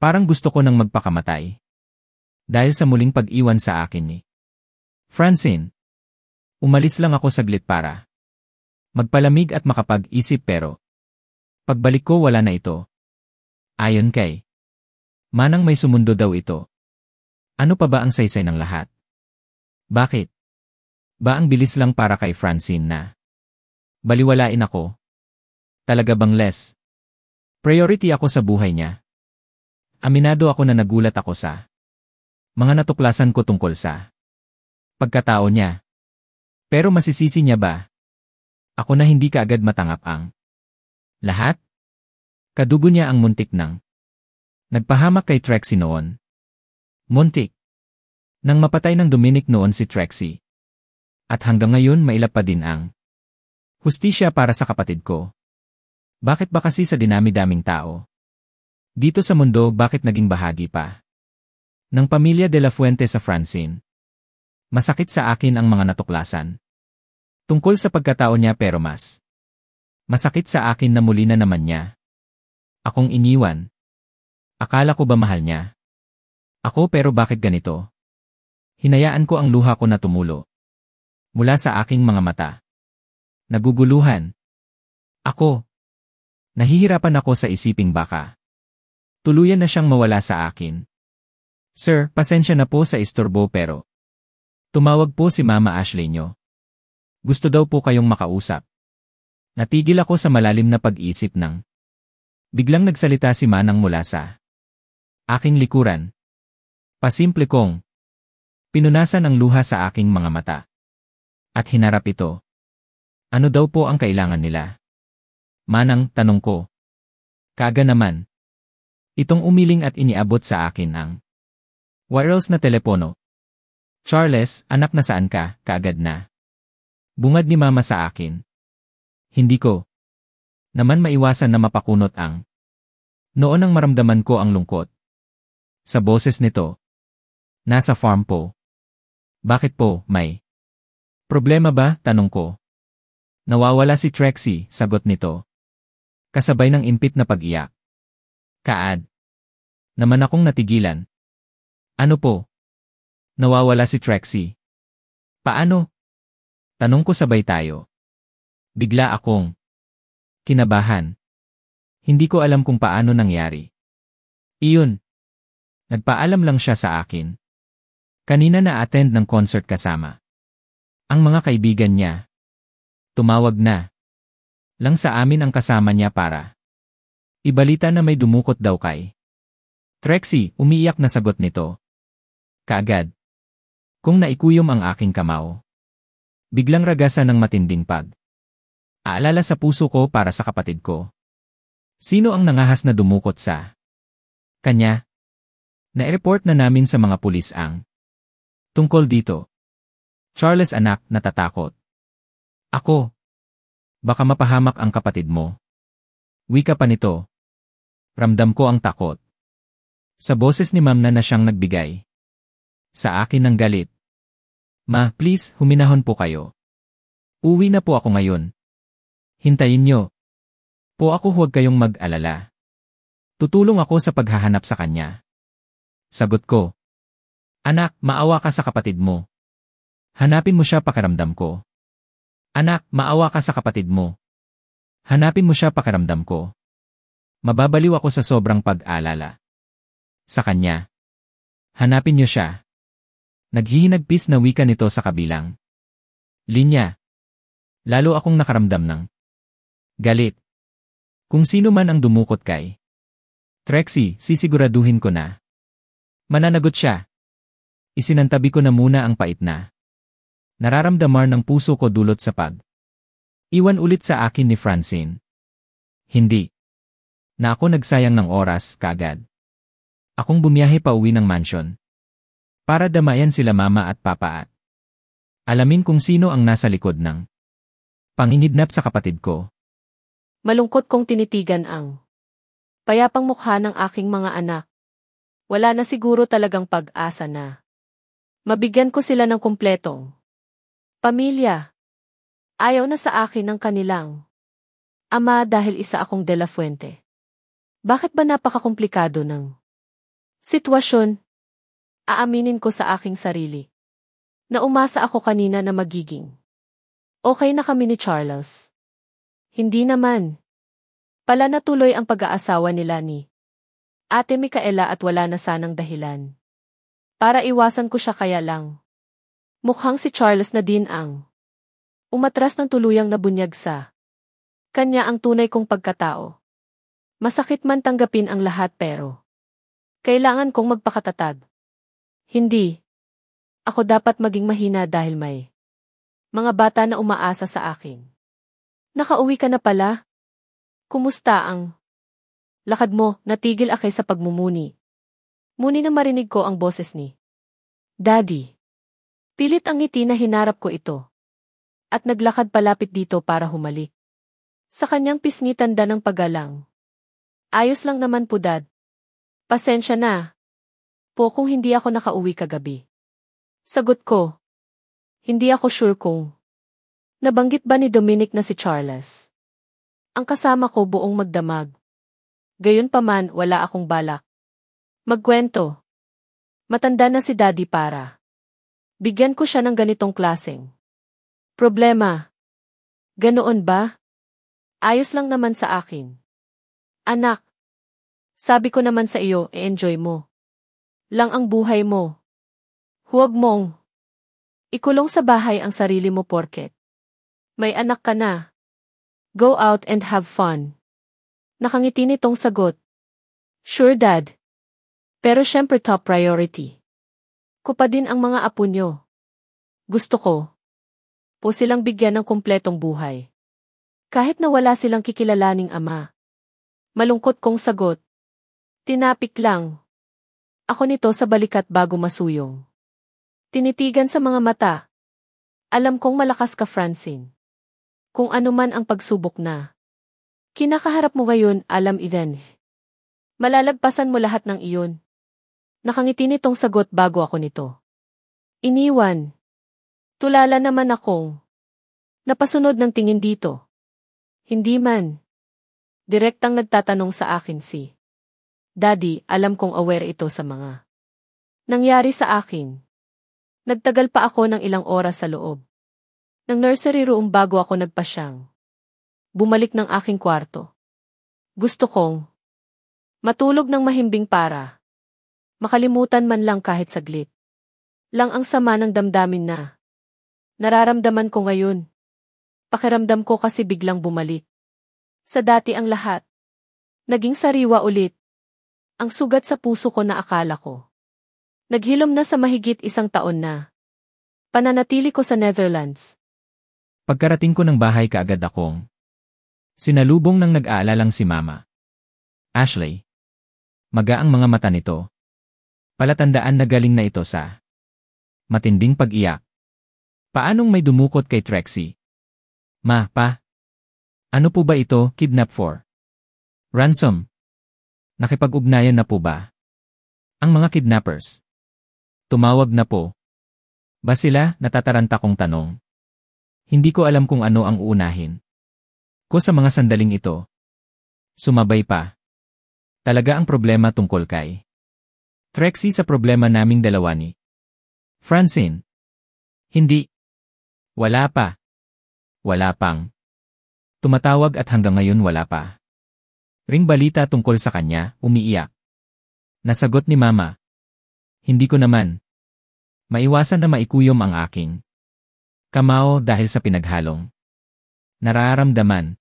Parang gusto ko nang magpakamatay. Dahil sa muling pag-iwan sa akin ni Francine. Umalis lang ako saglit para magpalamig at makapag-isip pero pagbalik ko wala na ito. Ayon kay Manang may sumundo daw ito. Ano pa ba ang saysay ng lahat? Bakit? Ba ang bilis lang para kay Francine na baliwalain ako? Talaga bang Les? Priority ako sa buhay niya. Aminado ako na nagulat ako sa mga natuklasan ko tungkol sa pagkatao niya. Pero masisisi niya ba ako na hindi kaagad matanggap ang lahat? Kadugo niya ang muntik nang nagpahamak kay Trixie noon. Muntik nang mapatay ng Dominic noon si Trixie. At hanggang ngayon mailap pa din ang hustisya para sa kapatid ko. Bakit ba kasi sa dinami-daming tao dito sa mundo bakit naging bahagi pa ng pamilya de la Fuente sa Francine? Masakit sa akin ang mga natuklasan tungkol sa pagkatao niya pero mas masakit sa akin na muli na naman niya akong iniwan. Akala ko ba mahal niya ako pero bakit ganito? Hinayaan ko ang luha ko na tumulo mula sa aking mga mata. Naguguluhan ako. Nahihirapan ako sa isiping baka tuluyan na siyang mawala sa akin. Sir, pasensya na po sa istorbo pero tumawag po si Mama Ashley nyo. Gusto daw po kayong makausap. Natigil ako sa malalim na pag-isip ng biglang nagsalita si Manang mula sa aking likuran. Pasimple kong pinunasan ang luha sa aking mga mata. At hinarap ito. Ano daw po ang kailangan nila? Manang, tanong ko. Kaga naman. Itong umiling at iniabot sa akin ang wireless na telepono. Charles, anak nasaan ka, kaagad na. Bungad ni Mama sa akin. Hindi ko naman maiwasan na mapakunot ang noon ang maramdaman ko ang lungkot. Sa boses nito. Nasa farm po. Bakit po, may problema ba? Tanong ko. Nawawala si Trixie, sagot nito. Kasabay ng impit na pag-iyak. Kaad. Naman akong natigilan. Ano po? Nawawala si Trixie. Paano? Tanong ko sabay tayo. Bigla akong kinabahan. Hindi ko alam kung paano nangyari. Iyon. Nagpaalam lang siya sa akin. Kanina na-attend ng concert kasama ang mga kaibigan niya. Tumawag na lang sa amin ang kasama niya para ibalita na may dumukot daw kay Trixie. Umiiyak na sagot nito. Kaagad kung naikuyom ang aking kamao. Biglang ragasan ng matinding aalala sa puso ko para sa kapatid ko. Sino ang nangahas na dumukot sa kanya? Na-report na namin sa mga pulis ang tungkol dito. Charles anak, natatakot ako. Baka mapahamak ang kapatid mo. Wika pa nito. Ramdam ko ang takot. Sa boses ni Ma'am na siyang nagbigay sa akin ng galit. Ma, please, huminahon po kayo. Uwi na po ako ngayon. Hintayin nyo po ako, huwag kayong mag-alala. Tutulong ako sa paghahanap sa kanya. Sagot ko. Anak, maawa ka sa kapatid mo. Hanapin mo siya, pakiramdam ko. Anak, maawa ka sa kapatid mo. Hanapin mo siya, pakiramdam ko. Mababaliw ako sa sobrang pag-alala sa kanya. Hanapin niyo siya. Naghihinagpis na wika nito sa kabilang linya. Lalo akong nakaramdam ng galit. Kung sino man ang dumukot kay Trixie, sisiguraduhin ko na mananagot siya. Isinantabi ko na muna ang pait na nararamdaman ng puso ko dulot sa iwan ulit sa akin ni Francine. Hindi na ako nagsayang ng oras kagad. Akong bumiyahe pa uwi ng mansion para damayan sila Mama at Papa at alamin kung sino ang nasa likod ng panginidnap sa kapatid ko. Malungkot kong tinitigan ang payapang mukha ng aking mga anak. Wala na siguro talagang pag-asa na mabigyan ko sila ng kumpletong pamilya. Ayaw na sa akin ng kanilang ama dahil isa akong De La Fuente. Bakit ba napakakomplikado ng Sitwasyon. Aaminin ko sa aking sarili. Na umasa ako kanina na magiging. Okay na kami ni Charles. Hindi naman. Pala natuloy ang pag-aasawa nila ni Ate Micaela at wala na sanang dahilan. Para iwasan ko siya kaya lang. Mukhang si Charles na din ang umatras ng tuluyang nabunyag sa kanya ang tunay kong pagkatao. Masakit man tanggapin ang lahat pero kailangan kong magpakatatag. Hindi. Ako dapat maging mahina dahil may mga bata na umaasa sa akin. Nakauwi ka na pala? Kumusta ang lakad mo? Natigil ako sa pagmumuni. Muni na marinig ko ang boses ni Daddy. Pilit ang ngiti na hinarap ko ito. At naglakad palapit dito para humalik. Sa kanyang pisngi tanda ng paggalang. Ayos lang naman po, Dad. Pasensya na po kung hindi ako nakauwi kagabi. Sagot ko. Hindi ako sure kung nabanggit ba ni Dominic na si Charles. Ang kasama ko buong magdamag. Gayunpaman wala akong balak magkwento. Matanda na si Daddy para bigyan ko siya ng ganitong klaseng problema. Ganoon ba? Ayos lang naman sa akin. Anak, sabi ko naman sa iyo, enjoy mo lang ang buhay mo. Huwag mong ikulong sa bahay ang sarili mo porket may anak ka na. Go out and have fun. Nakangiti nitong sagot. Sure, Dad. Pero syempre top priority ko pa din ang mga apo nyo. Gusto ko po silang bigyan ng kumpletong buhay. Kahit na wala silang kikilalaning ama. Malungkot kong sagot. Tinapik lang ako nito sa balikat bago masuyong. Tinitigan sa mga mata. Alam kong malakas ka, Francine. Kung ano man ang pagsubok na kinakaharap mo ngayon, alam Eden. Malalagpasan mo lahat ng iyon. Nakangiti nitong sagot bago ako nito iniwan. Tulala naman akong napasunod ng tingin dito. Hindi man. Direktang nagtatanong sa akin si Daddy, alam kong aware ito sa mga nangyari sa akin. Nagtagal pa ako ng ilang oras sa loob ng nursery room bago ako nagpasyang bumalik ng aking kwarto. Gusto kong matulog ng mahimbing para makalimutan man lang kahit saglit lang ang sama ng damdamin na nararamdaman ko ngayon. Pakiramdam ko kasi biglang bumalik sa dati ang lahat. Naging sariwa ulit ang sugat sa puso ko na akala ko naghilom na sa mahigit 1 taon na pananatili ko sa Netherlands. Pagkarating ko ng bahay kaagad akong sinalubong ng nag-aalalang si Mama. Ashley. Maga ang mga mata nito. Palatandaan na galing na ito sa matinding pag-iyak. Paanong may dumukot kay Trixie? Ma, pa? Ano po ba ito, kidnap for? Ransom? Nakipag-ugnayan na po ba ang mga kidnappers? Tumawag na po ba sila? Natataranta kong tanong. Hindi ko alam kung ano ang uunahin ko sa mga sandaling ito. Sumabay pa. Talaga ang problema tungkol kay Trixie sa problema naming dalawa ni Francine. Hindi. Wala pa. Wala pang tumatawag at hanggang ngayon wala pa ring balita tungkol sa kanya, umiiyak. Nasagot ni Mama. Hindi ko naman maiwasan na maikuyom ang aking kamao dahil sa pinaghalong nararamdaman.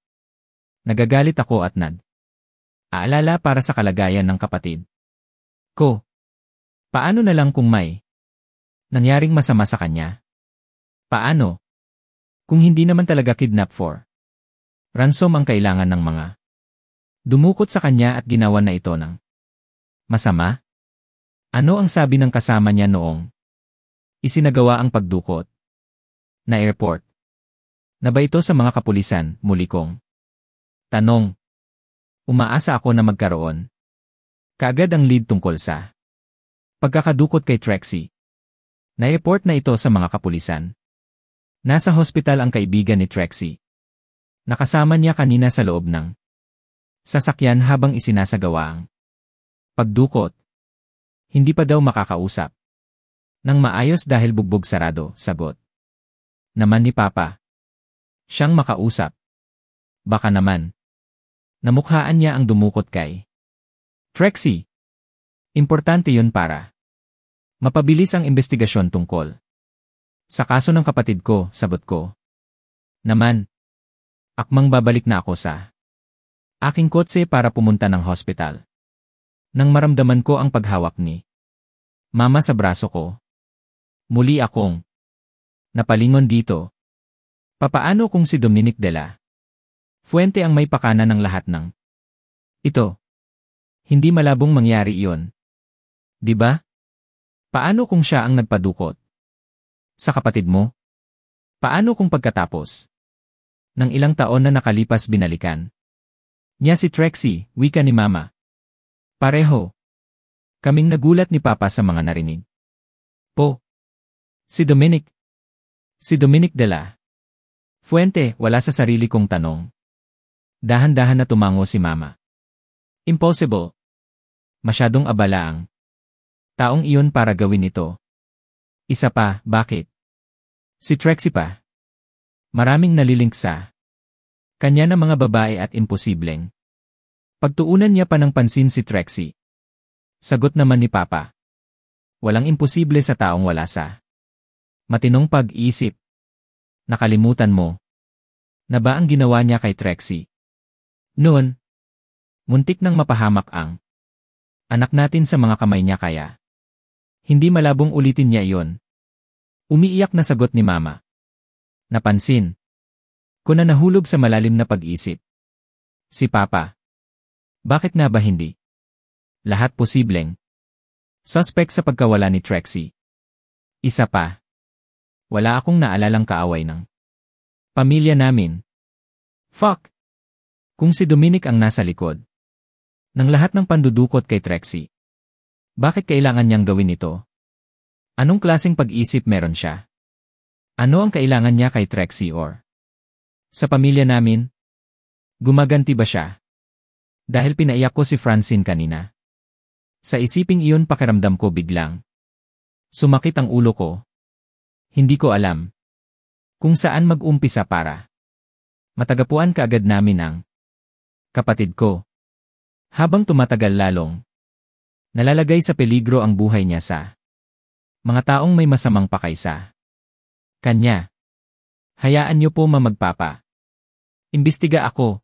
Nagagalit ako at aalala para sa kalagayan ng kapatid ko. Paano na lang kung may nangyaring masama sa kanya? Paano? Kung hindi naman talaga kidnap for ransom ang kailangan ng mga dumukot sa kanya at ginawa na ito ng masama? Ano ang sabi ng kasama niya noong isinagawa ang pagdukot na airport? Na ba ito sa mga kapulisan? Muli kong tanong. Umaasa ako na magkaroon kaagad ang lead tungkol sa pagkakadukot kay Trixie. Na-report na ito sa mga kapulisan. Nasa hospital ang kaibigan ni Trixie. Nakasama niya kanina sa loob ng sasakyan habang isinasagawa ang pagdukot. Hindi pa daw makakausap. Nang maayos dahil bugbog sarado, sagot. Naman ni Papa. Siyang makausap. Baka naman. Namukhaan niya ang dumukot kay Trixie. Importante yun para mapabilis ang investigasyon tungkol sa kaso ng kapatid ko, sagot ko. Naman. Akmang babalik na ako sa aking kotse para pumunta ng hospital. Nang maramdaman ko ang paghawak ni Mama sa braso ko, muli akong napalingon dito. Papaano kung si Dominic de la Fuente ang may pakana ng lahat ng ito? Hindi malabong mangyari iyon. Di ba? Paano kung siya ang nagpadukot sa kapatid mo? Paano kung pagkatapos ng ilang taon na nakalipas binalikan niya si Trixie, wika ni Mama? Pareho. Kaming nagulat ni Papa sa mga narinig. Si Dominic. Si Dominic de la Fuente, wala sa sarili kong tanong. Dahan-dahan na tumango si Mama. Impossible. Masyadong abala ang taong iyon para gawin ito. Isa pa, bakit? Si Trixie pa. Maraming nalilink sa kanya ng mga babae at imposibleng pagtuunan niya pa ng pansin si Trixie. Sagot naman ni Papa. Walang imposible sa taong wala sa matinong pag-iisip. Nakalimutan mo na ba ang ginawa niya kay Trixie? Noon, muntik nang mapahamak ang anak natin sa mga kamay niya kaya hindi malabong ulitin niya iyon. Umiiyak na sagot ni Mama. Napansin ko na nahulog sa malalim na pag-isip si Papa. Bakit nga ba hindi lahat posibleng suspect sa pagkawala ni Trixie? Isa pa, wala akong naalalang kaaway ng pamilya namin. Fuck! Kung si Dominic ang nasa likod ng lahat ng pandudukot kay Trixie, bakit kailangan niyang gawin ito? Anong klaseng pag-isip meron siya? Ano ang kailangan niya kay Trixie or sa pamilya namin? Gumaganti ba siya? Dahil pinaiyak ko si Francine kanina. Sa isiping iyon pakiramdam ko biglang sumakit ang ulo ko. Hindi ko alam kung saan mag-umpisa para matagapuan kaagad namin ang kapatid ko. Habang tumatagal lalong nalalagay sa peligro ang buhay niya sa mga taong may masamang pakay sa kanya. Hayaan niyo po magpapa. Imbestiga ako.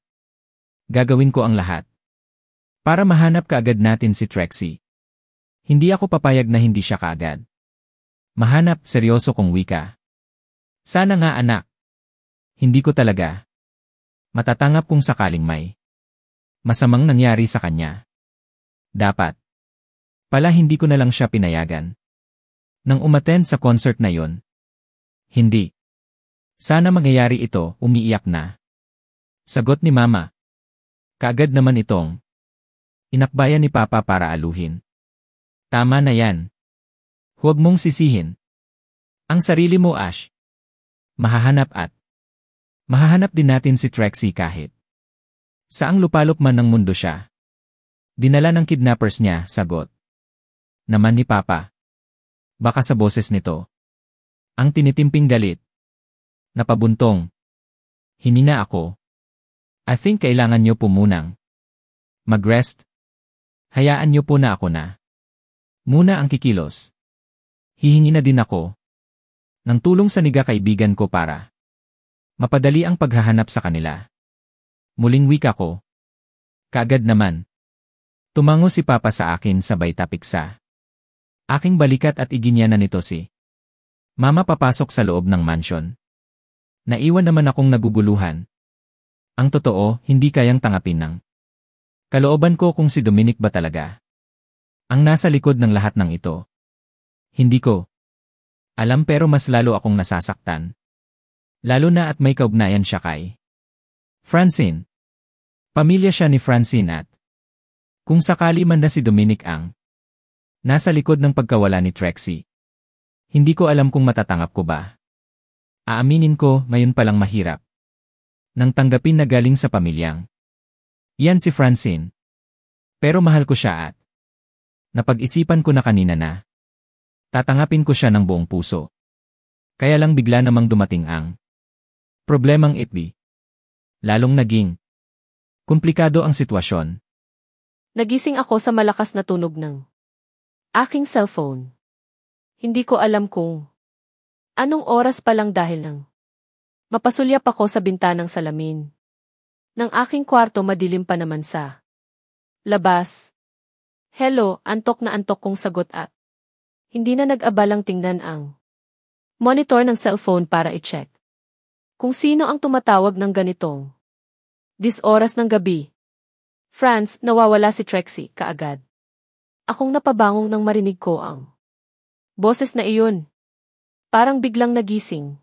Gagawin ko ang lahat para mahanap kaagad natin si Trixie. Hindi ako papayag na hindi siya kaagad mahanap, seryoso kong wika. Sana nga anak. Hindi ko talaga matatangap kung sakaling may masamang nangyari sa kanya. Dapat pala hindi ko na lang siya pinayagan nang umattend sa concert na yon. Hindi. Sana mangyayari ito, umiiyak na sagot ni Mama. Kaagad naman itong inakbayan ni Papa para aluhin. Tama na yan. Huwag mong sisihin ang sarili mo, Ash. Mahahanap din natin si Trixie kahit saang lupalop man ng mundo siya. Dinala ng kidnappers niya, sagot naman ni Papa. Baka sa boses nito ang tinitimping galit. Napabuntong. Hinina ako. I think kailangan niyo po munang mag-rest. Hayaan niyo po na ako na muna ang kikilos. Hihingi na din ako ng tulong sa kaibigan ko para mapadali ang paghahanap sa kanila. Muling wika ko. Kaagad naman. Tumango si Papa sa akin sabay tapik sa aking balikat at iginya na nito si Mama papasok sa loob ng mansion. Naiwan naman akong naguguluhan. Ang totoo, hindi kayang tangapin ng kalooban ko kung si Dominic ba talaga ang nasa likod ng lahat ng ito. Hindi ko alam pero mas lalo akong nasasaktan. Lalo na at may kaugnayan siya kay Francine. Pamilya siya ni Francine at kung sakali man na si Dominic ang nasa likod ng pagkawala ni Trixie. Hindi ko alam kung matatangap ko ba. Aaminin ko, ngayon palang mahirap nang tanggapin na galing sa pamilyang yan si Francine. Pero mahal ko siya at Napag-isipan ko na kanina na. Tatangapin ko siya ng buong puso. Kaya lang bigla namang dumating ang problemang itbi. Lalong naging komplikado ang sitwasyon. Nagising ako sa malakas na tunog ng aking cellphone. Hindi ko alam kung anong oras pa lang dahil nang mapasulyap ako sa bintanang salamin. Ng aking kwarto madilim pa naman sa labas. Hello, antok na antok kong sagot at hindi na nag-abalang tingnan ang monitor ng cellphone para i-check kung sino ang tumatawag ng ganitong oras ng gabi. Franz, nawawala si Trixie kaagad. Akong napabangong nang marinig ko ang boses na iyon. Parang biglang nagising.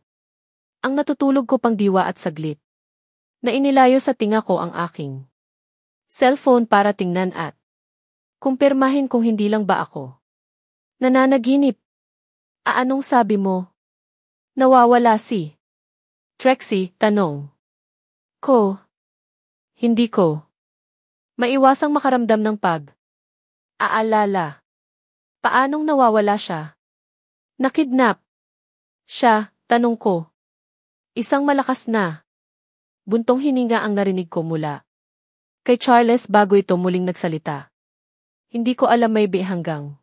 Ang natutulog ko pang diwa at saglit. Na inilayo sa tinga ko ang aking cellphone para tingnan at kumpirmahin kung hindi lang ba ako nananaginip. Anong sabi mo? Nawawala si Trixie, tanong ko. Hindi ko maiwasang makaramdam ng aalala. Paanong nawawala siya? Nakidnap siya, tanong ko. Isang malakas na buntong hininga ang narinig ko mula kay Charles bago ito muling nagsalita. Hindi ko alam may hanggang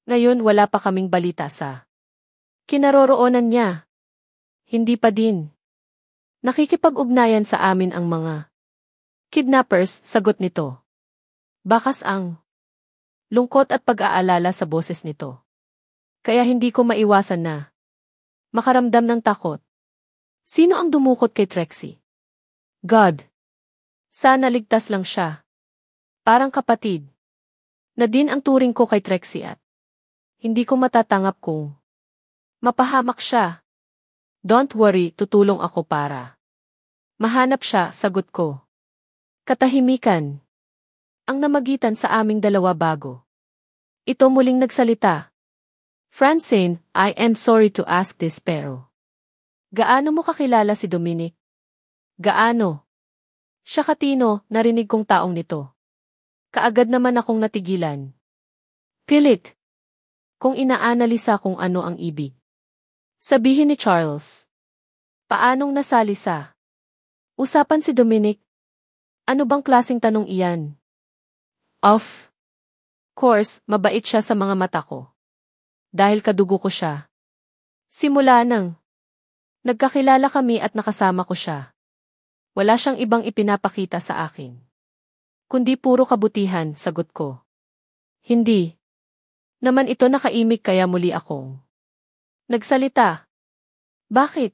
ngayon wala pa kaming balita sa kinaroroonan niya. Hindi pa din nakikipag-ugnayan sa amin ang mga kidnappers, sagot nito. Bakas ang lungkot at pag-aalala sa boses nito. Kaya hindi ko maiwasan na makaramdam ng takot. Sino ang dumukot kay Trixie? God. Sana ligtas lang siya. Parang kapatid na din ang turing ko kay Trixie at hindi ko matatangap kung mapahamak siya. Don't worry, tutulong ako para mahanap siya, sagot ko. Katahimikan ang namagitan sa aming dalawa bago ito muling nagsalita. Francine, I am sorry to ask this pero gaano mo kakilala si Dominic? Gaano? Siya katino, narinig kong taong nito. Kaagad naman akong natigilan. Pilit. Kung inaanalisa kung ano ang ibig sabihin ni Charles. Paanong nasali sa usapan si Dominic? Ano bang klaseng tanong iyan? Of course, mabait siya sa mga mata ko. Dahil kadugo ko siya. Simula nang nagkakilala kami at nakasama ko siya. Wala siyang ibang ipinapakita sa akin. Kundi puro kabutihan, sagot ko. Hindi naman ito nakaimik kaya muli akong nagsalita. Bakit?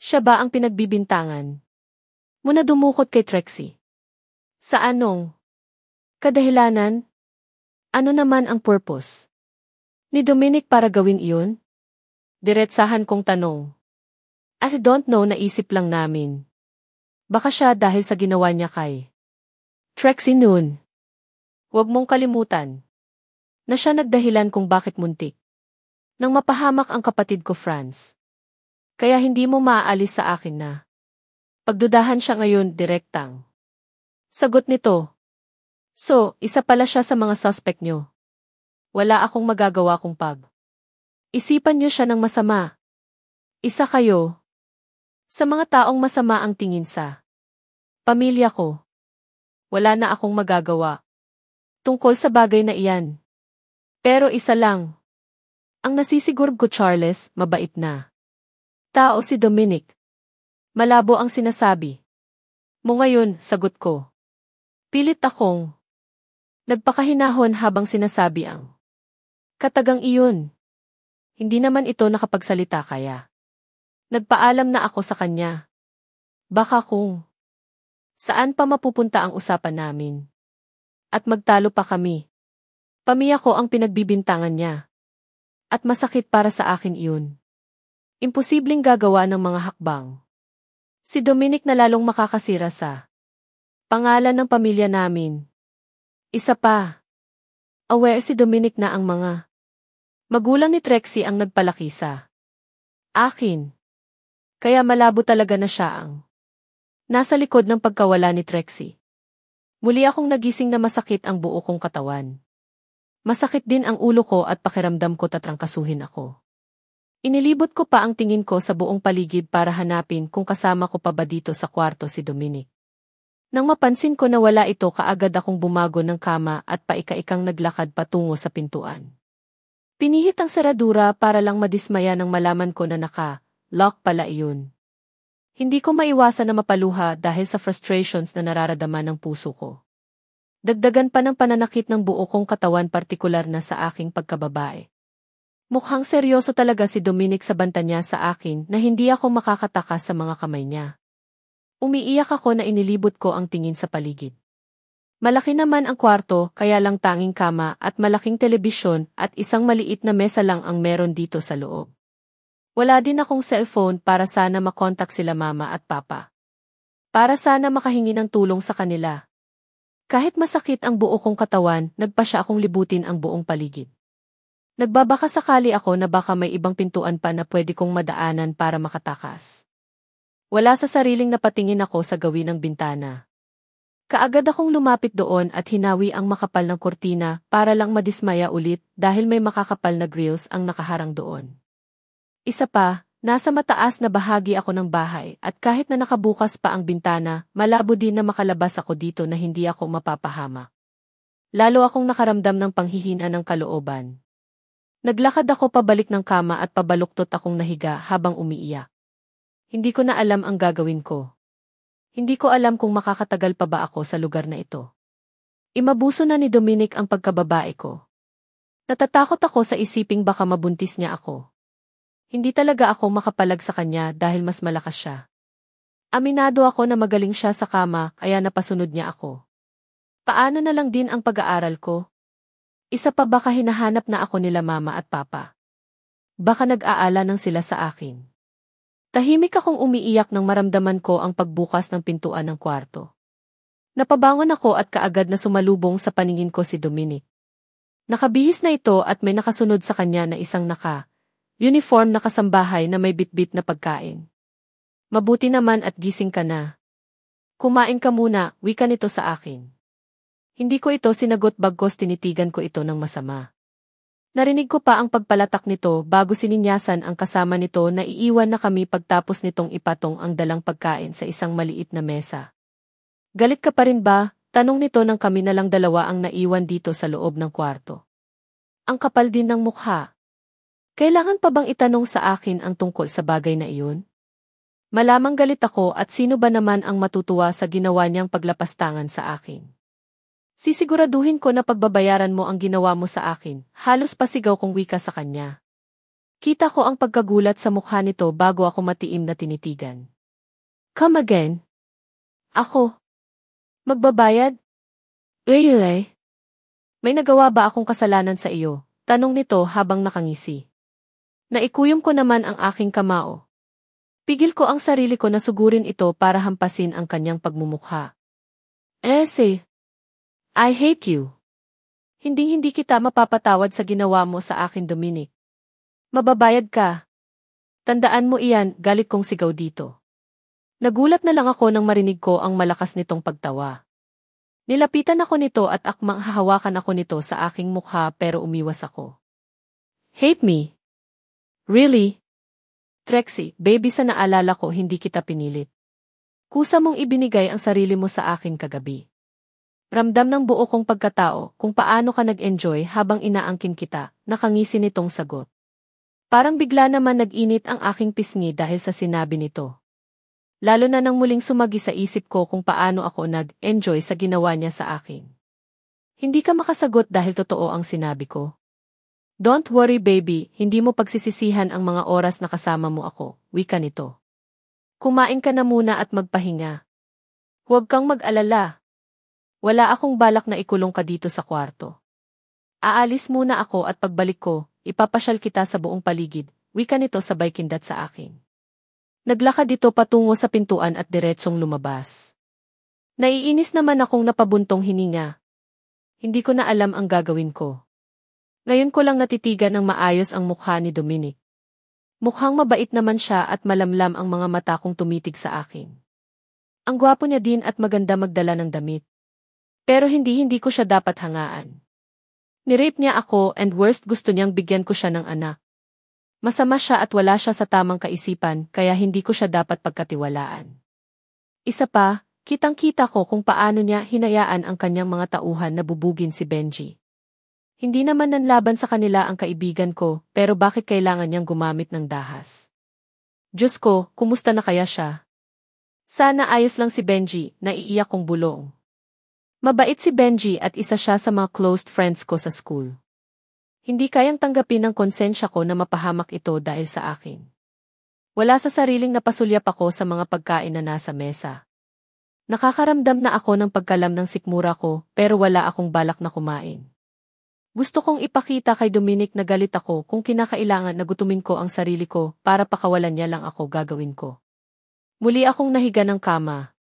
Siya ba ang pinagbibintangan mo na dumukot kay Trixie? Sa anong kadahilanan? Ano naman ang purpose ni Dominic para gawin iyon? Diretsahan kong tanong. As I don't know, naisip lang namin. Baka siya dahil sa ginawa niya kay Trixie noon. Huwag mong kalimutan na siya nagdahilan kung bakit muntik nang mapahamak ang kapatid ko Franz. Kaya hindi mo maaalis sa akin na pagdudahan siya ngayon direktang sagot nito. So, isa pala siya sa mga suspect nyo. Wala akong magagawa kung isipan nyo siya ng masama. Isa kayo sa mga taong masama ang tingin sa pamilya ko. Wala na akong magagawa tungkol sa bagay na iyan. Pero isa lang ang nasisigurab ko, Charles, mabait na tao si Dominic. Malabo ang sinasabi mo ngayon, sagot ko. Pilit akong nagpakahinahon habang sinasabi ang katagang iyon. Hindi naman ito nakapagsalita kaya nagpaalam na ako sa kanya. Baka kung saan pa mapupunta ang usapan namin. At magtalo pa kami. Pamilya ko ang pinagbibintangan niya. At masakit para sa akin iyon. Imposibleng gagawa ng mga hakbang si Dominic na lalong makakasira sa pangalan ng pamilya namin. Isa pa, aware si Dominic na ang mga magulang ni Trixie ang nagpalaki sa akin. Kaya malabo talaga na siya ang nasa likod ng pagkawala ni Trixie. Muli akong nagising na masakit ang buo kong katawan. Masakit din ang ulo ko at pakiramdam ko tatrangkasuhin ako. Inilibot ko pa ang tingin ko sa buong paligid para hanapin kung kasama ko pa ba dito sa kwarto si Dominic. Nang mapansin ko na wala ito, kaagad akong bumago ng kama at paika-ikang naglakad patungo sa pintuan. Pinihit ang seradura para lang madismaya nang malaman ko na naka-lock pala iyon. Hindi ko maiwasan na mapaluha dahil sa frustrations na nararamdaman ng puso ko. Dagdagan pa ng pananakit ng buo kong katawan, partikular na sa aking pagkababae. Mukhang seryoso talaga si Dominic sa banta niya sa akin na hindi ako makakatakas sa mga kamay niya. Umiiyak ako na inilibot ko ang tingin sa paligid. Malaki naman ang kwarto, kaya lang tanging kama at malaking telebisyon at isang maliit na mesa lang ang meron dito sa loob. Wala din akong cellphone para sana makontak sila mama at papa. Para sana makahingi ng tulong sa kanila. Kahit masakit ang buo kong katawan, nagpa siya akong libutin ang buong paligid. Nagbabaka sakali ako na baka may ibang pintuan pa na pwede kong madaanan para makatakas. Wala sa sariling napatingin ako sa gawin ng bintana. Kaagad akong lumapit doon at hinawi ang makapal ng kurtina para lang madismaya ulit dahil may makakapal na grills ang nakaharang doon. Isa pa, nasa mataas na bahagi ako ng bahay at kahit na nakabukas pa ang bintana, malabo din na makalabas ako dito na hindi ako mapapahamak. Lalo akong nakaramdam ng panghihina ng kalooban. Naglakad ako pabalik ng kama at pabaluktot akong nahiga habang umiiyak. Hindi ko na alam ang gagawin ko. Hindi ko alam kung makakatagal pa ba ako sa lugar na ito. Imabuso na ni Dominic ang pagkababae ko. Natatakot ako sa isiping baka mabuntis niya ako. Hindi talaga ako makapalag sa kanya dahil mas malakas siya. Aminado ako na magaling siya sa kama kaya napasunod niya ako. Paano na lang din ang pag-aaral ko? Isa pa, baka hinahanap na ako nila mama at papa. Baka nag-aala nang sila sa akin. Tahimik akong umiiyak nang maramdaman ko ang pagbukas ng pintuan ng kwarto. Napabangon ako at kaagad na sumalubong sa paningin ko si Dominic. Nakabihis na ito at may nakasunod sa kanya na isang uniform na kasambahay na may bitbit na pagkain. Mabuti naman at gising ka na. Kumain ka muna, wika nito sa akin. Hindi ko ito sinagot, bagkos tinitigan ko ito ng masama. Narinig ko pa ang pagpalatak nito bago sininyasan ang kasama nito na iiwan na kami pagtapos nitong ipatong ang dalang pagkain sa isang maliit na mesa. Galit ka pa rin ba? Tanong nito nang kami na lang dalawa ang naiwan dito sa loob ng kwarto. Ang kapal din ng mukha. Kailangan pa bang itanong sa akin ang tungkol sa bagay na iyon? Malamang galit ako at sino ba naman ang matutuwa sa ginawa niyang paglapastangan sa akin? Sisiguraduhin ko na pagbabayaran mo ang ginawa mo sa akin, halos pasigaw kong wika sa kanya. Kita ko ang pagkagulat sa mukha nito bago ako matiim na tinitigan. Come again? Ako? Magbabayad? Really? May nagawa ba akong kasalanan sa iyo? Tanong nito habang nakangisi. Naikuyom ko naman ang aking kamao. Pigil ko ang sarili ko na sugurin ito para hampasin ang kanyang pagmumukha. I hate you. Hindi kita mapapatawad sa ginawa mo sa akin, Dominic. Mababayad ka. Tandaan mo iyan, galit kong sigaw dito. Nagulat na lang ako nang marinig ko ang malakas nitong pagtawa. Nilapitan ako nito at akmang hahawakan ako nito sa aking mukha pero umiwas ako. Hate me? Really? Trixie, baby, sa naalala ko hindi kita pinilit. Kusa mong ibinigay ang sarili mo sa akin kagabi. Ramdam ng buo kong pagkatao kung paano ka nag-enjoy habang inaangkin kita, nakangisi nitong sagot. Parang bigla naman nag-init ang aking pisngi dahil sa sinabi nito. Lalo na nang muling sumagi sa isip ko kung paano ako nag-enjoy sa ginawa niya sa akin. Hindi ka makasagot dahil totoo ang sinabi ko. Don't worry, baby, hindi mo pagsisisihan ang mga oras na kasama mo ako, wika nito. Kumain ka na muna at magpahinga. Huwag kang mag-alala. Wala akong balak na ikulong ka dito sa kwarto. Aalis muna ako at pagbalik ko, ipapasyal kita sa buong paligid, wika nito sabay kindat sa akin. Naglakad ito patungo sa pintuan at diretsong lumabas. Naiinis naman akong napabuntong hininga. Hindi ko na alam ang gagawin ko. Ngayon ko lang natitigan ng maayos ang mukha ni Dominic. Mukhang mabait naman siya at malamlam ang mga mata kong tumitig sa akin. Ang gwapo niya din at maganda magdala ng damit. Pero hindi ko siya dapat hangaan. Nirape niya ako and worst gusto niyang bigyan ko siya ng anak. Masama siya at wala siya sa tamang kaisipan kaya hindi ko siya dapat pagkatiwalaan. Isa pa, kitang-kita ko kung paano niya hinayaan ang kanyang mga tauhan na bubugin si Benji. Hindi naman nanlaban sa kanila ang kaibigan ko, pero bakit kailangan niyang gumamit ng dahas? Diyos ko, kumusta na kaya siya? Sana ayos lang si Benji, naiiyak kong bulong. Mabait si Benji at isa siya sa mga closed friends ko sa school. Hindi kayang tanggapin ng konsensya ko na mapahamak ito dahil sa akin. Wala sa sariling napasulyap ako sa mga pagkain na nasa mesa. Nakakaramdam na ako ng pagkalam ng sikmura ko, pero wala akong balak na kumain. Gusto kong ipakita kay Dominic na galit ako kung kinakailangan na gutumin ko ang sarili ko para pakawalan niya lang ako gagawin ko. Muli akong nahiga ng kama.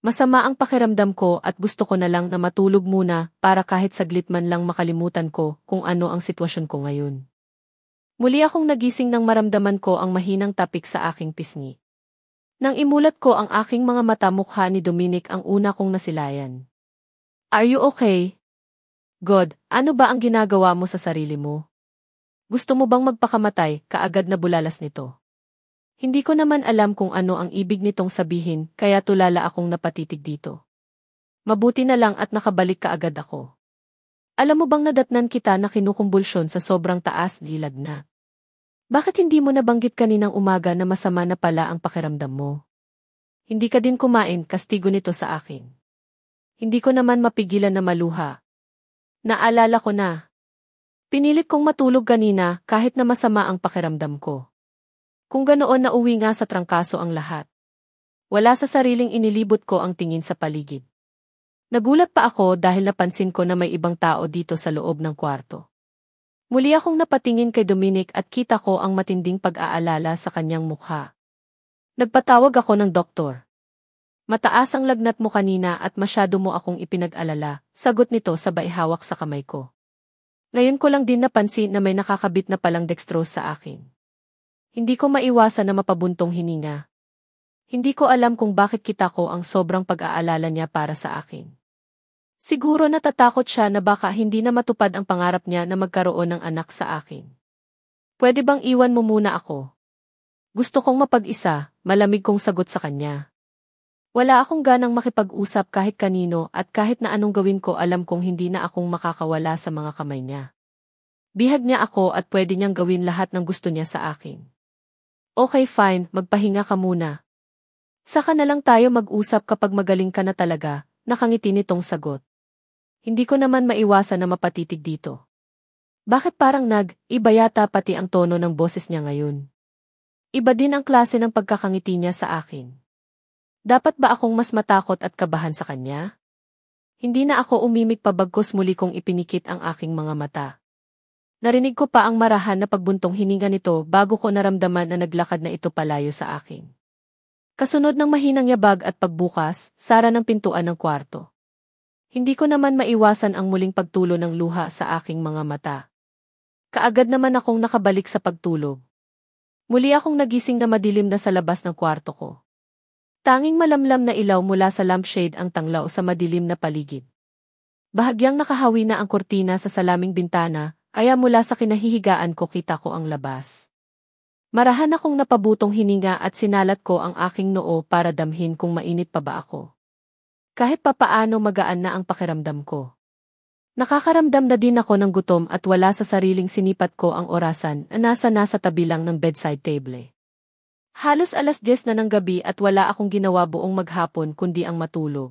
Masama ang pakiramdam ko at gusto ko na lang na matulog muna para kahit saglit man lang makalimutan ko kung ano ang sitwasyon ko ngayon. Muli akong nagising nang maramdaman ko ang mahinang tapik sa aking pisngi. Nang imulat ko ang aking mga mata, mukha ni Dominic ang una kong nasilayan. Are you okay? God, ano ba ang ginagawa mo sa sarili mo? Gusto mo bang magpakamatay? Kaagad na bulalas nito. Hindi ko naman alam kung ano ang ibig nitong sabihin, kaya tulala akong napatitig dito. Mabuti na lang at nakabalik kaagad ako. Alam mo bang nadatnan kita na kinukumbulsyon sa sobrang taas, lilag na? Bakit hindi mo nabanggit kaninang umaga na masama na pala ang pakiramdam mo? Hindi ka din kumain, kastigo nito sa akin. Hindi ko naman mapigilan na maluha. Naalala ko na. Pinilit kong matulog kanina kahit na masama ang pakiramdam ko. Kung ganoon nauwi nga sa trangkaso ang lahat. Wala sa sariling inilibot ko ang tingin sa paligid. Nagulat pa ako dahil napansin ko na may ibang tao dito sa loob ng kwarto. Muli akong napatingin kay Dominic at kita ko ang matinding pag-aalala sa kanyang mukha. Nagpatawag ako ng doktor. Mataas ang lagnat mo kanina at masyado mo akong ipinag-alala, sagot nito sabay hawak sa kamay ko. Ngayon ko lang din napansin na may nakakabit na palang dextrose sa akin. Hindi ko maiwasan na mapabuntong hininga. Hindi ko alam kung bakit kita ko ang sobrang pag-aalala niya para sa akin. Siguro natatakot siya na baka hindi na matupad ang pangarap niya na magkaroon ng anak sa akin. Pwede bang iwan mo muna ako? Gusto kong mapag-isa, malamig kong sagot sa kanya. Wala akong ganang makipag-usap kahit kanino at kahit na anong gawin ko alam kong hindi na akong makakawala sa mga kamay niya. Bihag niya ako at pwede niyang gawin lahat ng gusto niya sa akin. Okay fine, magpahinga ka muna. Saka na lang tayo mag-usap kapag magaling ka na talaga, nakangiti nitong sagot. Hindi ko naman maiwasan na mapatitig dito. Bakit parang iba yata pati ang tono ng boses niya ngayon? Iba din ang klase ng pagkakangiti niya sa akin. Dapat ba akong mas matakot at kabahan sa kanya? Hindi na ako umimik pabagkos muli kong ipinikit ang aking mga mata. Narinig ko pa ang marahan na pagbuntong hininga nito bago ko naramdaman na naglakad na ito palayo sa akin. Kasunod ng mahinang yabag at pagbukas, sara ng pintuan ng kwarto. Hindi ko naman maiwasan ang muling pagtulo ng luha sa aking mga mata. Kaagad naman akong nakabalik sa pagtulog. Muli akong nagising na madilim na sa labas ng kwarto ko. Tanging malamlam na ilaw mula sa lampshade ang tanglaw sa madilim na paligid. Bahagyang nakahawi na ang kurtina sa salaming bintana, kaya mula sa kinahihigaan ko kita ko ang labas. Marahan akong napabutong hininga at sinalat ko ang aking noo para damhin kung mainit pa ba ako. Kahit papaano magaan na ang pakiramdam ko. Nakakaramdam na din ako ng gutom at wala sa sariling sinipat ko ang orasan na nasa tabi lang ng bedside table. Halos 10:00 na ng gabi at wala akong ginawa buong maghapon kundi ang matulog.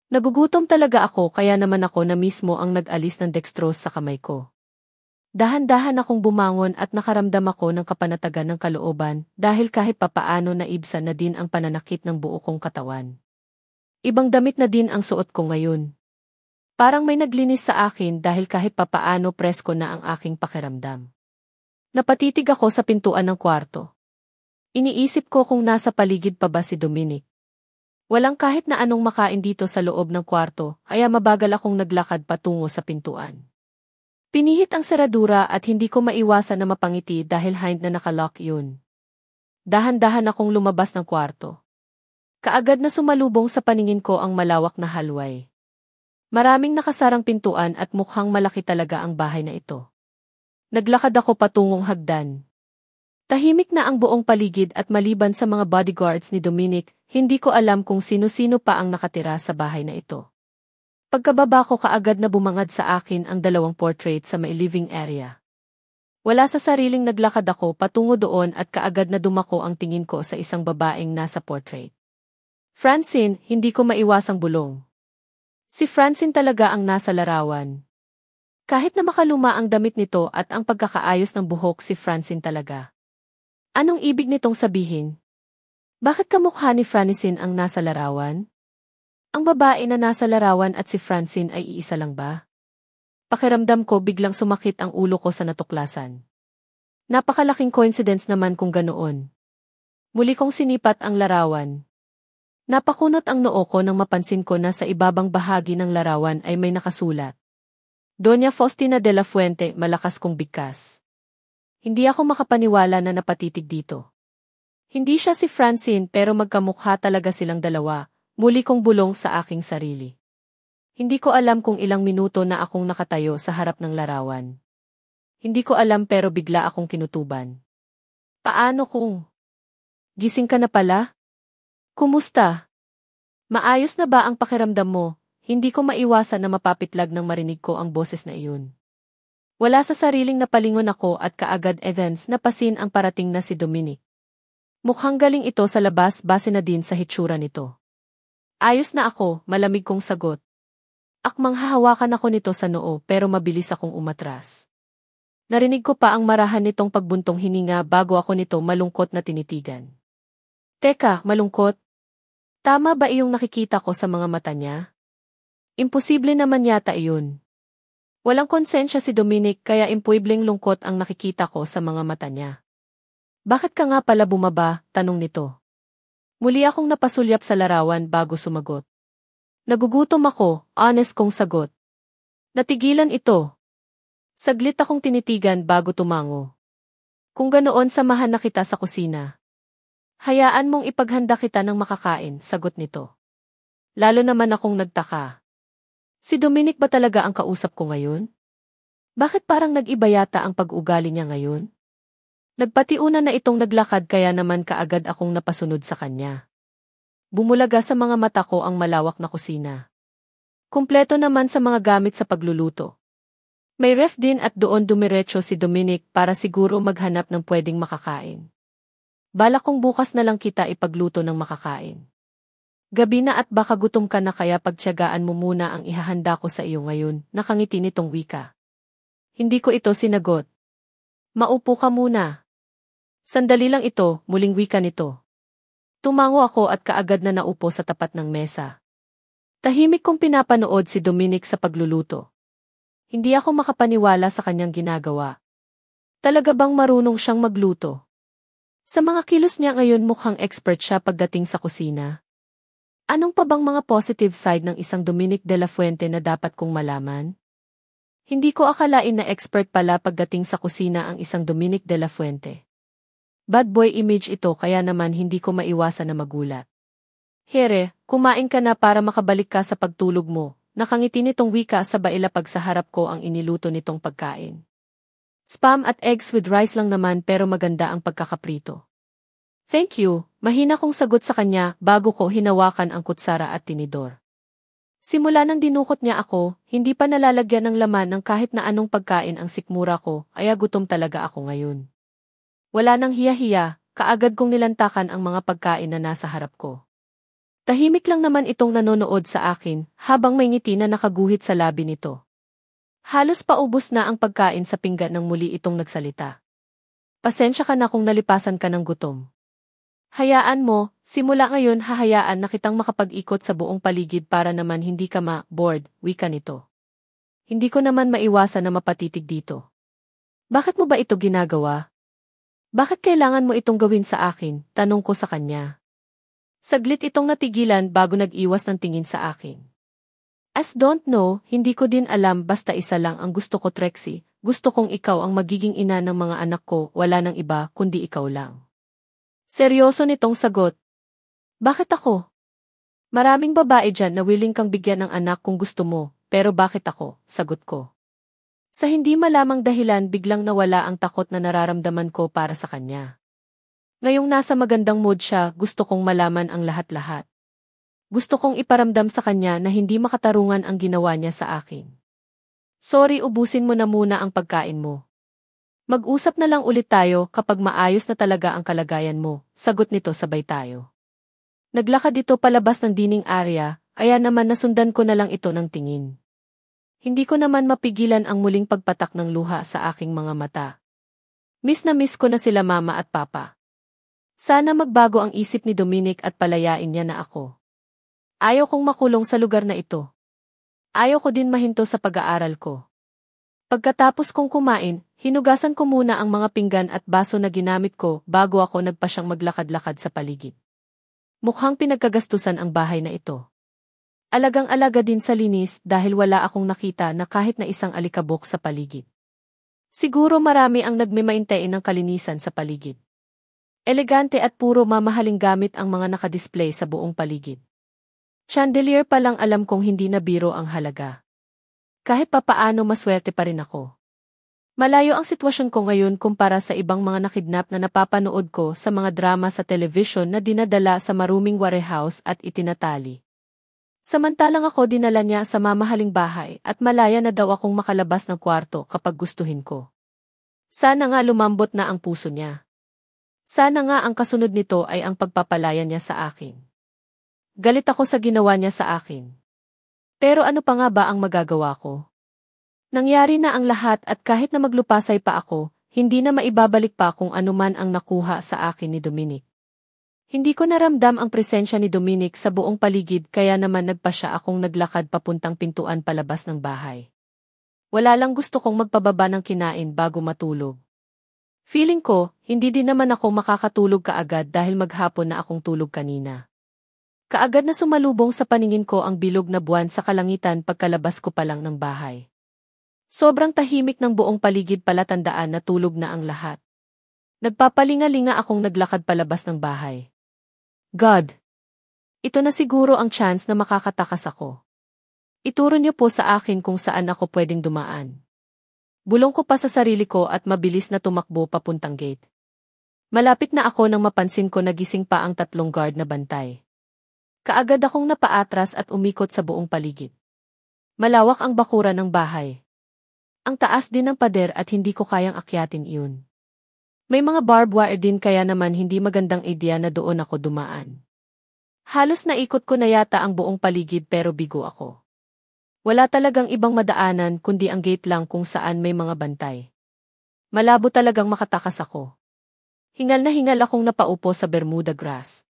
Nagugutom talaga ako kaya naman ako na mismo ang nag-alis ng dextrose sa kamay ko. Dahan-dahan akong bumangon at nakaramdam ako ng kapanatagan ng kalooban dahil kahit papaano naibsan na din ang pananakit ng buo kong katawan. Ibang damit na din ang suot ko ngayon. Parang may naglinis sa akin dahil kahit papaano presko na ang aking pakiramdam. Napatitig ako sa pintuan ng kwarto. Iniisip ko kung nasa paligid pa ba si Dominic. Walang kahit na anong makain dito sa loob ng kwarto kaya mabagal akong naglakad patungo sa pintuan. Pinihit ang seradura at hindi ko maiwasan na mapangiti dahil hind na nakalock yun. Dahan-dahan akong lumabas ng kwarto. Kaagad na sumalubong sa paningin ko ang malawak na hallway. Maraming nakasarang pintuan at mukhang malaki talaga ang bahay na ito. Naglakad ako patungong hagdan. Tahimik na ang buong paligid at maliban sa mga bodyguards ni Dominic, hindi ko alam kung sino-sino pa ang nakatira sa bahay na ito. Pagkababa ko kaagad na bumangad sa akin ang dalawang portrait sa may living area. Wala sa sariling naglakad ako patungo doon at kaagad na dumako ang tingin ko sa isang babaeng nasa portrait. Francine, hindi ko maiwasang bulong. Si Francine talaga ang nasa larawan. Kahit na makaluma ang damit nito at ang pagkakaayos ng buhok, si Francine talaga. Anong ibig nitong sabihin? Bakit kamukha ni Francine ang nasa larawan? Ang babae na nasa larawan at si Francine ay iisa lang ba? Pakiramdam ko biglang sumakit ang ulo ko sa natuklasan. Napakalaking coincidence naman kung ganoon. Muli kong sinipat ang larawan. Napakunot ang noo ko nang mapansin ko na sa ibabang bahagi ng larawan ay may nakasulat. Doña Faustina de la Fuente, malakas kong bigkas. Hindi ako makapaniwala na napatitig dito. Hindi siya si Francine pero magkamukha talaga silang dalawa. Muli kong bulong sa aking sarili. Hindi ko alam kung ilang minuto na akong nakatayo sa harap ng larawan. Hindi ko alam pero bigla akong kinutuban. Paano kung? Gising ka na pala? Kumusta? Maayos na ba ang pakiramdam mo? Hindi ko maiwasan na mapapitlag nang marinig ko ang boses na iyon. Wala sa sariling napalingon ako at kaagad events napasin ang parating na si Dominic. Mukhang galing ito sa labas base na din sa hitsura nito. Ayos na ako, malamig kong sagot. Akmang hahawakan ako nito sa noo pero mabilis akong umatras. Narinig ko pa ang marahan nitong pagbuntong hininga bago ako nito malungkot na tinitigan. Teka, malungkot? Tama ba iyong nakikita ko sa mga mata niya? Imposible naman yata iyon. Walang konsensya si Dominic kaya imposibleng lungkot ang nakikita ko sa mga mata niya. Bakit ka nga pala bumaba? Tanong nito. Muli akong napasulyap sa larawan bago sumagot. Nagugutom ako, honest kong sagot. Natigilan ito. Saglit akong tinitigan bago tumango. Kung ganoon samahan na kita sa kusina. Hayaan mong ipaghanda kita ng makakain, sagot nito. Lalo naman akong nagtaka. Si Dominic ba talaga ang kausap ko ngayon? Bakit parang nag-iba yata ang pag-ugali niya ngayon? Nagpatiuna na itong naglakad kaya naman kaagad akong napasunod sa kanya. Bumulaga sa mga mata ko ang malawak na kusina. Kumpleto naman sa mga gamit sa pagluluto. May ref din at doon dumiretso si Dominic para siguro maghanap ng pwedeng makakain. Balak kong bukas na lang kita ipagluto ng makakain. Gabi na at baka gutom ka na kaya pagtiyagaan mo muna ang ihahanda ko sa iyo ngayon, nakangiti nitong wika. Hindi ko ito sinagot. Maupo ka muna. Sandali lang ito, muling wika nito. Tumango ako at kaagad na naupo sa tapat ng mesa. Tahimik kong pinapanood si Dominic sa pagluluto. Hindi ako makapaniwala sa kanyang ginagawa. Talaga bang marunong siyang magluto? Sa mga kilos niya ngayon mukhang expert siya pagdating sa kusina. Anong pa bang mga positive side ng isang Dominic de la Fuente na dapat kong malaman? Hindi ko akalain na expert pala pagdating sa kusina ang isang Dominic de la Fuente. Bad boy image ito kaya naman hindi ko maiwasan na magulat. Here, kumain ka na para makabalik ka sa pagtulog mo. Nakangiti nitong wika sa bailapag sa harap ko ang iniluto nitong pagkain. Spam at eggs with rice lang naman pero maganda ang pagkakaprito. Thank you, mahina kong sagot sa kanya bago ko hinawakan ang kutsara at tinidor. Simula nang dinukot niya ako, hindi pa nalalagyan ng laman ng kahit na anong pagkain ang sikmura ko, kaya gutom talaga ako ngayon. Wala nang hiya-hiya, kaagad kong nilantakan ang mga pagkain na nasa harap ko. Tahimik lang naman itong nanonood sa akin, habang may ngiti na nakaguhit sa labi nito. Halos paubos na ang pagkain sa pinggan nang muli itong nagsalita. Pasensya ka na kung nalipasan ka ng gutom. Hayaan mo, simula ngayon hahayaan na kitang makapag-ikot sa buong paligid para naman hindi ka ma-bored, wika nito. Hindi ko naman maiwasan na mapatitig dito. Bakit mo ba ito ginagawa? Bakit kailangan mo itong gawin sa akin? Tanong ko sa kanya. Saglit itong natigilan bago nag-iwas ng tingin sa akin. As don't know, hindi ko din alam basta isa lang ang gusto ko Trixie, gusto kong ikaw ang magiging ina ng mga anak ko, wala nang iba kundi ikaw lang. Seryoso nitong sagot. Bakit ako? Maraming babae dyan na willing kang bigyan ng anak kung gusto mo, pero bakit ako? Sagot ko. Sa hindi malamang dahilan biglang nawala ang takot na nararamdaman ko para sa kanya. Ngayong nasa magandang mood siya, gusto kong malaman ang lahat-lahat. Gusto kong iparamdam sa kanya na hindi makatarungan ang ginawa niya sa akin. Sorry, ubusin mo na muna ang pagkain mo. Mag-usap na lang ulit tayo kapag maayos na talaga ang kalagayan mo, sagot nito sabay tayo. Naglakad ito palabas ng dining area, kaya naman nasundan ko na lang ito ng tingin. Hindi ko naman mapigilan ang muling pagpatak ng luha sa aking mga mata. Miss na miss ko na sila mama at papa. Sana magbago ang isip ni Dominic at palayain niya na ako. Ayaw kong makulong sa lugar na ito. Ayaw ko din mahinto sa pag-aaral ko. Pagkatapos kong kumain, hinugasan ko muna ang mga pinggan at baso na ginamit ko bago ako nagpasyang maglakad-lakad sa paligid. Mukhang pinagkagastusan ang bahay na ito. Alagang-alaga din sa linis dahil wala akong nakita na kahit na isang alikabok sa paligid. Siguro marami ang nagmemaintain ng kalinisan sa paligid. Elegante at puro mamahaling gamit ang mga nakadisplay sa buong paligid. Chandelier pa lang alam kong hindi na biro ang halaga. Kahit papaano maswerte pa rin ako. Malayo ang sitwasyon ko ngayon kumpara sa ibang mga nakidnap na napapanood ko sa mga drama sa television na dinadala sa maruming warehouse at itinatali. Samantalang ako dinala niya sa mamahaling bahay at malaya na daw akong makalabas ng kwarto kapag gustuhin ko. Sana nga lumambot na ang puso niya. Sana nga ang kasunod nito ay ang pagpapalaya niya sa akin. Galit ako sa ginawa niya sa akin. Pero ano pa nga ba ang magagawa ko? Nangyari na ang lahat at kahit na maglupasay pa ako, hindi na maibabalik pa kung anuman ang nakuha sa akin ni Dominic. Hindi ko naramdam ang presensya ni Dominic sa buong paligid kaya naman nagpa siya akong naglakad papuntang pintuan palabas ng bahay. Wala lang gusto kong magpababa ng kinain bago matulog. Feeling ko, hindi din naman ako makakatulog kaagad dahil maghapon na akong tulog kanina. Kaagad na sumalubong sa paningin ko ang bilog na buwan sa kalangitan pagkalabas ko pa lang ng bahay. Sobrang tahimik ng buong paligid pala, tandaan na tulog na ang lahat. Nagpapalinga-linga akong naglakad palabas ng bahay. God! Ito na siguro ang chance na makakatakas ako. Ituro niyo po sa akin kung saan ako pwedeng dumaan. Bulong ko pa sa sarili ko at mabilis na tumakbo papuntang gate. Malapit na ako nang mapansin ko nagising pa ang 3 guard na bantay. Kaagad akong napaatras at umikot sa buong paligid. Malawak ang bakuran ng bahay. Ang taas din ng pader at hindi ko kayang akyatin iyon. May mga barbed wire din kaya naman hindi magandang idea na doon ako dumaan. Halos naikot ko na yata ang buong paligid pero bigo ako. Wala talagang ibang madaanan kundi ang gate lang kung saan may mga bantay. Malabo talagang makatakas ako. Hingal na hingal akong napaupo sa Bermuda grass.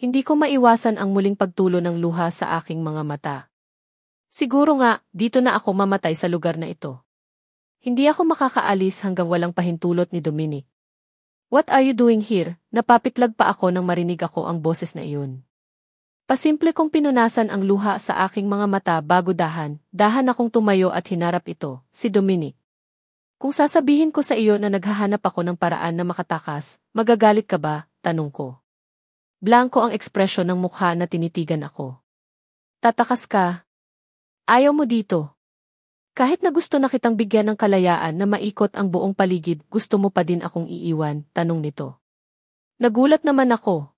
Hindi ko maiwasan ang muling pagtulo ng luha sa aking mga mata. Siguro nga, dito na ako mamatay sa lugar na ito. Hindi ako makakaalis hanggang walang pahintulot ni Dominic. What are you doing here? Napapitlag pa ako nang marinig ako ang boses na iyon. Pasimple kong pinunasan ang luha sa aking mga mata bago dahan akong tumayo at hinarap ito, si Dominic. Kung sasabihin ko sa iyo na naghahanap ako ng paraan na makatakas, magagalit ka ba? Tanong ko. Blanko ang ekspresyon ng mukha na tinitigan ako. Tatakas ka? Ayaw mo dito. Kahit na gusto na kitang bigyan ng kalayaan na maikot ang buong paligid, gusto mo pa din akong iiwan, tanong nito. Nagulat naman ako.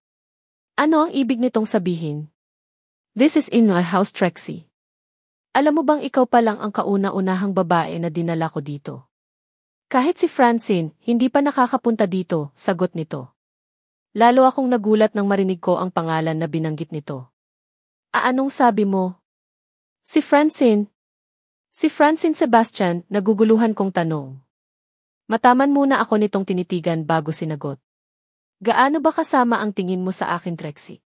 Ano ang ibig nitong sabihin? This is in my house, Trixie. Alam mo bang ikaw pa lang ang kauna-unahang babae na dinala ko dito? Kahit si Francine, hindi pa nakakapunta dito, sagot nito. Lalo akong nagulat nang marinig ko ang pangalan na binanggit nito. Anong sabi mo? Si Francine. Si Francine Sebastian, naguguluhan kong tanong. Mataman muna ako nitong tinitigan bago sinagot. Gaano ba kasama ang tingin mo sa akin, Trixie?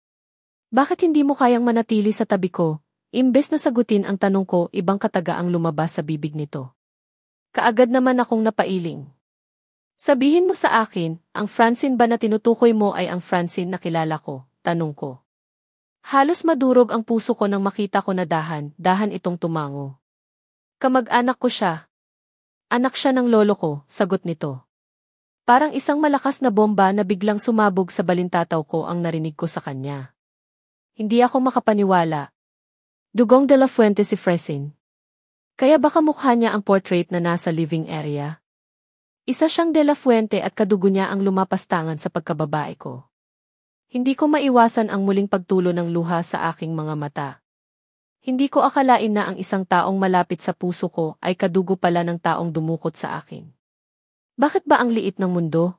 Bakit hindi mo kayang manatili sa tabi ko? Imbes na sagutin ang tanong ko, ibang kataga ang lumabas sa bibig nito. Kaagad naman akong napailing. Sabihin mo sa akin, ang Francine ba na tinutukoy mo ay ang Francine na kilala ko? Tanong ko. Halos madurog ang puso ko nang makita ko na dahan itong tumango. Kamag-anak ko siya. Anak siya ng lolo ko, sagot nito. Parang isang malakas na bomba na biglang sumabog sa balintataw ko ang narinig ko sa kanya. Hindi ako makapaniwala. Dugong de la Fuente si Francine. Kaya baka mukha niya ang portrait na nasa living area. Isa siyang De La Fuente at kadugo niya ang lumapastangan sa pagkababae ko. Hindi ko maiwasan ang muling pagtulo ng luha sa aking mga mata. Hindi ko akalain na ang isang taong malapit sa puso ko ay kadugo pala ng taong dumukot sa akin. Bakit ba ang liit ng mundo?